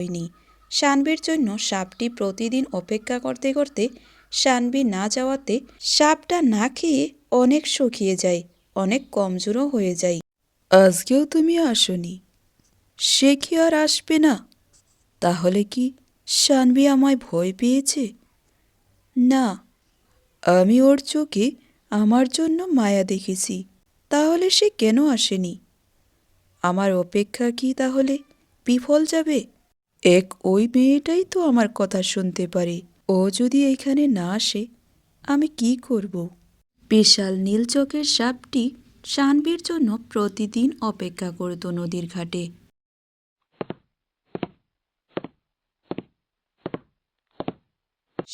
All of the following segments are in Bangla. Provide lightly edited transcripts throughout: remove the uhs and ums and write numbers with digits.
হয়নি। সানভীর জন্য সাপটি প্রতিদিন অপেক্ষা করতে করতে সানভী না যাওয়াতে সাপটা না খেয়ে অনেক শুকিয়ে যায়, অনেক কমজোরও হয়ে যায়। আজকেও তুমি আসোনি, সে কি আর আসবে না? তাহলে কি সানভী আমায় ভয় পেয়েছে? না, আমি ওর চোখে আমার জন্য মায়া দেখেছি। তাহলে সে কেন আসেনি? আমার অপেক্ষা কি তাহলে বিফল যাবে? ওই মেয়েটাই তো আমার কথা শুনতে পারে। ও যদি এখানে না আসে আমি কি করব? বিশাল নীল চোখের সাপটি সানভীর জন্য প্রতিদিন অপেক্ষা করত নদীর ঘাটে।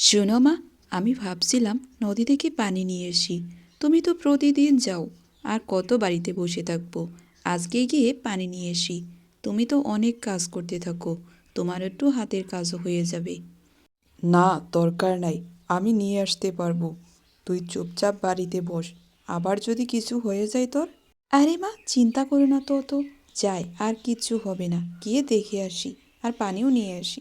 শোনো মা, আমি ভাবছিলাম নদী থেকে পানি নিয়ে আসি। তুমি তো প্রতিদিন যাও, আর কত বাড়িতে বসে থাকবো। আজকে গিয়ে পানি নিয়ে আসি। তুমি তো অনেক কাজ করতে থাকো, তোমার একটু হাতের কাজও হয়ে যাবে। না, দরকার নাই, আমি নিয়ে আসতে পারবো। তুই চুপচাপ বাড়িতে বস, আবার যদি কিছু হয়ে যায় তোর। আরে মা, চিন্তা করো না তো যাই, আর কিচ্ছু হবে না। গিয়ে দেখে আসি, আর পানিও নিয়ে আসি।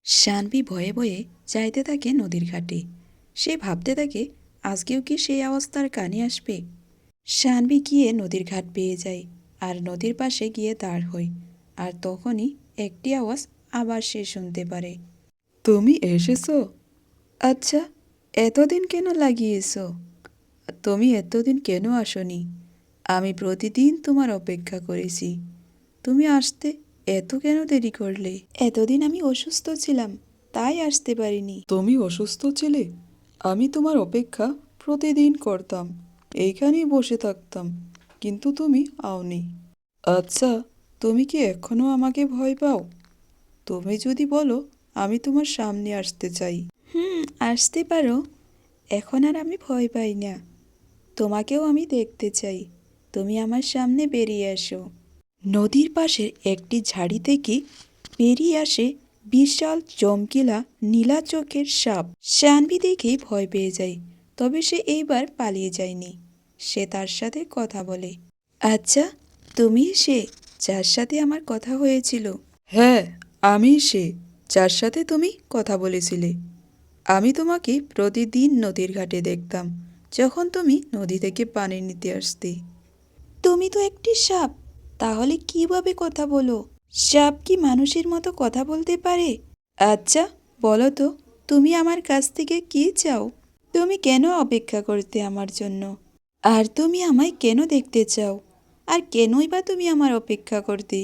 সানভি ভয়ে ভয়ে যাইতে থাকে নদীর ঘাটে। সে ভাবতে থাকে আজকেও কি সেই আওয়াজ তার কানে আসবে। সানভি গিয়ে নদীর ঘাট পেয়ে যায়, আর নদীর পাশে গিয়ে দাঁড় হয়। আর তখনই একটি আওয়াজ আবার সে শুনতে পারে। তুমি এসেছো? আচ্ছা, এতদিন কেন লাগিয়েছো? তুমি এতদিন কেন আসনি? আমি প্রতিদিন তোমার অপেক্ষা করেছি, তুমি আসতে এত কেন দেরি করলে? এতদিন আমি অসুস্থ ছিলাম, তাই আসতে পারিনি। তুমি অসুস্থ ছিলে? আমি তোমার অপেক্ষা প্রতিদিন করতাম, এইখানেই বসে থাকতাম, কিন্তু তুমি আওনি। আচ্ছা, তুমি কি এখনো আমাকে ভয় পাও? তুমি যদি বলো আমি তোমার সামনে আসতে চাই। আসতে পারো, এখন আর আমি ভয় পাই না। তোমাকেও আমি দেখতে চাই, তুমি আমার সামনে বেরিয়ে আসো। নদীর পাশের একটি ঝাড়ি থেকে বেরিয়ে আসে বিশাল চমকিলা নীলা চোখের সাপ। সানভি দেখেই ভয় পেয়ে যায়, তবে সে এইবার পালিয়ে যায়নি। সে তার সাথে কথা বলে। আচ্ছা, তুমি সে যার সাথে আমার কথা হয়েছিল? হ্যাঁ, আমি সে যার সাথে তুমি কথা বলেছিলে। আমি তোমাকে প্রতিদিন নদীর ঘাটে দেখতাম, যখন তুমি নদী থেকে পানি নিতে আসতে। তুমি তো একটি সাপ, তাহলে কিভাবে কথা বলো? সাপ কি মানুষের মতো কথা বলতে পারে? আচ্ছা, বলো তো, তুমি আমার কাছ থেকে কি চাও? তুমি কেন অপেক্ষা করতে আমার জন্য? আর তুমি আমায় কেন দেখতে চাও? আর কেনই বা তুমি আমার অপেক্ষা করতে?